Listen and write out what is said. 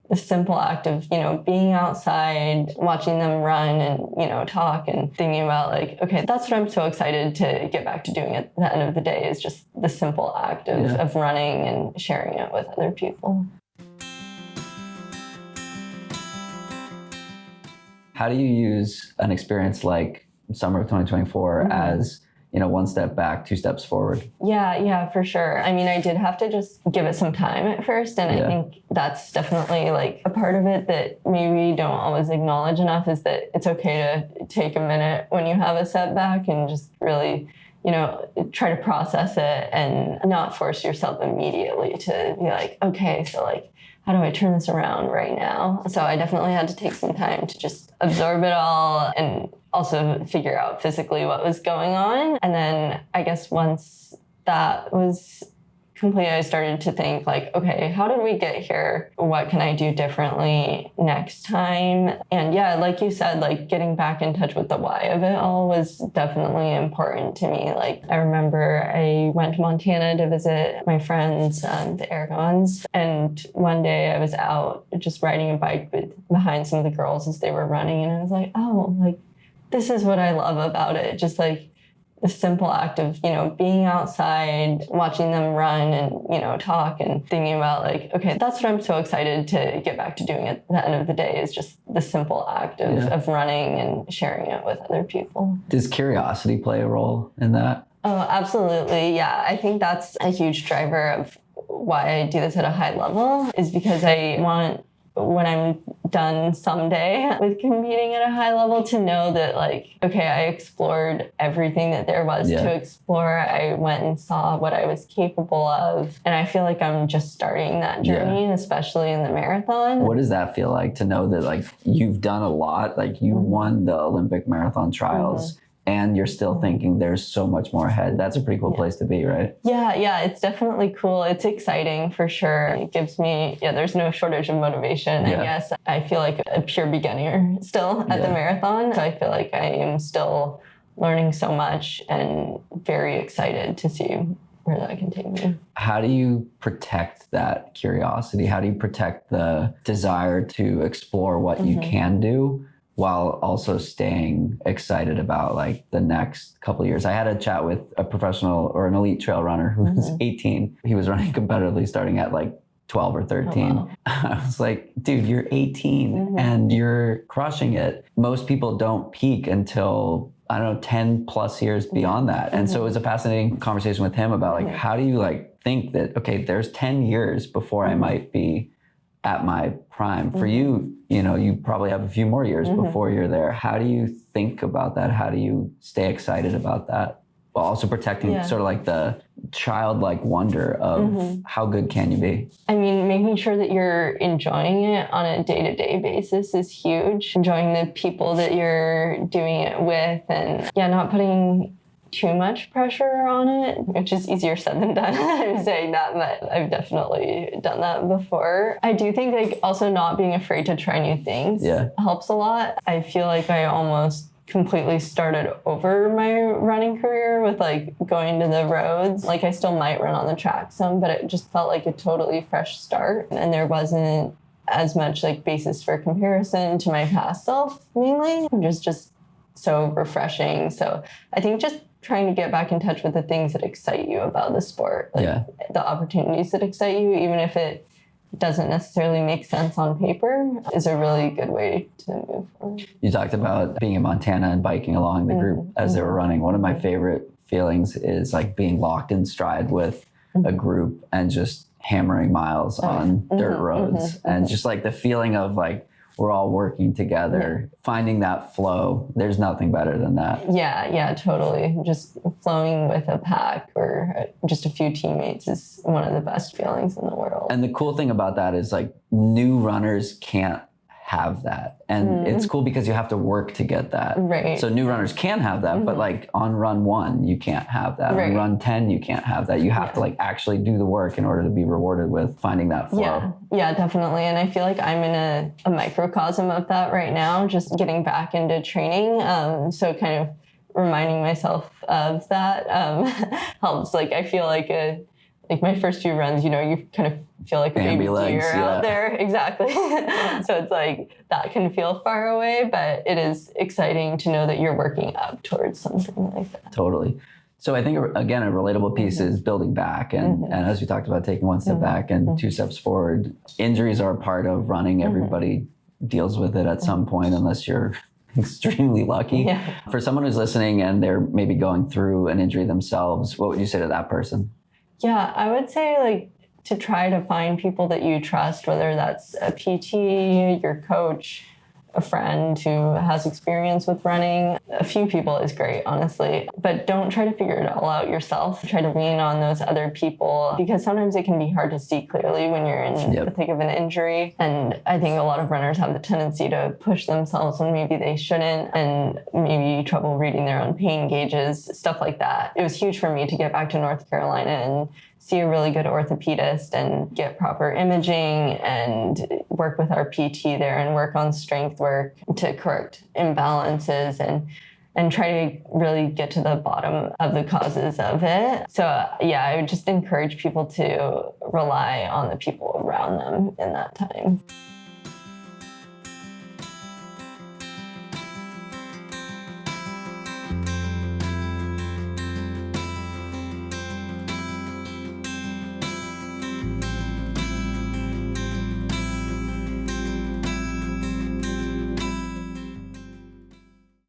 the simple act of, being outside, watching them run and, talk and thinking about like, okay, that's what I'm so excited to get back to doing at the end of the day is just the simple act of running and sharing it with other people. How do you use an experience like summer of 2024 as, one step back, two steps forward? Yeah, for sure. I mean, I did have to just give it some time at first. And I think that's definitely like a part of it that maybe don't always acknowledge enough is that it's okay to take a minute when you have a setback and just really, try to process it and not force yourself immediately to be like, okay, so like, how do I turn this around right now? So I definitely had to take some time to just absorb it all and also figure out physically what was going on. And then I guess once that was complete, I started to think like, okay, how did we get here? What can I do differently next time? And yeah, like you said, like getting back in touch with the why of it all was definitely important to me. Like I remember I went to Montana to visit my friends, the Aragons. And one day I was out just riding a bike behind some of the girls as they were running. And I was like, oh, like this is what I love about it. Just like the simple act of, being outside, watching them run and, talk and thinking about like, okay, that's what I'm so excited to get back to doing at the end of the day is just the simple act of running and sharing it with other people. Does curiosity play a role in that? Oh, absolutely. Yeah. I think that's a huge driver of why I do this at a high level is because I want when I'm done someday with competing at a high level to know that like, okay, I explored everything that there was to explore. I went and saw what I was capable of. And I feel like I'm just starting that journey, especially in the marathon. What does that feel like to know that like you've done a lot, like you won the Olympic marathon trials and you're still thinking there's so much more ahead? That's a pretty cool place to be, right? Yeah, it's definitely cool. It's exciting for sure. It gives me, there's no shortage of motivation, I guess. I feel like a pure beginner still at the marathon. So I feel like I am still learning so much and very excited to see where that can take me. How do you protect that curiosity? How do you protect the desire to explore what you can do while also staying excited about like the next couple of years? I had a chat with a professional or an elite trail runner who was 18. He was running competitively starting at like 12 or 13. Oh, wow. I was like, dude, you're 18 and you're crushing it. Most people don't peak until, I don't know, 10 plus years beyond that. And so it was a fascinating conversation with him about like, how do you like think that, okay, there's 10 years before I might be at my prime. For you, you probably have a few more years before you're there. How do you think about that? How do you stay excited about that? While also protecting sort of like the childlike wonder of how good can you be? I mean, making sure that you're enjoying it on a day-to-day basis is huge. Enjoying the people that you're doing it with and not putting too much pressure on it, which is easier said than done. I'm saying that, but I've definitely done that before. I do think like also not being afraid to try new things helps a lot. I feel like I almost completely started over my running career with like going to the roads. Like I still might run on the track some, but it just felt like a totally fresh start. And there wasn't as much like basis for comparison to my past self mainly, which is just so refreshing. So I think just trying to get back in touch with the things that excite you about the sport, like the opportunities that excite you, even if it doesn't necessarily make sense on paper, is a really good way to move forward. You talked about being in Montana and biking along the group as they were running. One of my favorite feelings is like being locked in stride with a group and just hammering miles on dirt roads. And just like the feeling of like, we're all working together, finding that flow. There's nothing better than that. Yeah, totally. Just flowing with a pack or just a few teammates is one of the best feelings in the world. And the cool thing about that is like new runners can't have that. And it's cool because you have to work to get that. Right. So new runners can have that, but like on run 1, you can't have that. On run 10, you can't have that. You have to like actually do the work in order to be rewarded with finding that flow. Yeah, definitely. And I feel like I'm in a microcosm of that right now, just getting back into training. So kind of reminding myself of that helps. Like I feel like like my first few runs, you know, you kind of feel like a baby deer out there. Exactly. So it's like that can feel far away, but it is exciting to know that you're working up towards something like that. Totally. So I think, again, a relatable piece is building back. And as we talked about, taking one step back and two steps forward. Injuries are a part of running. Everybody deals with it at some point, unless you're extremely lucky. Yeah. For someone who's listening and they're maybe going through an injury themselves, what would you say to that person? Yeah, I would say like to try to find people that you trust, whether that's a PT, your coach, a friend who has experience with running. A few people is great, honestly, but don't try to figure it all out yourself. Try to lean on those other people, because sometimes it can be hard to see clearly when you're in the thick of an injury. And I think a lot of runners have the tendency to push themselves when maybe they shouldn't, and maybe trouble reading their own pain gauges, stuff like that. It was huge for me to get back to North Carolina and see a really good orthopedist and get proper imaging and work with our PT there and work on strength work to correct imbalances and try to really get to the bottom of the causes of it. So yeah, I would just encourage people to rely on the people around them in that time.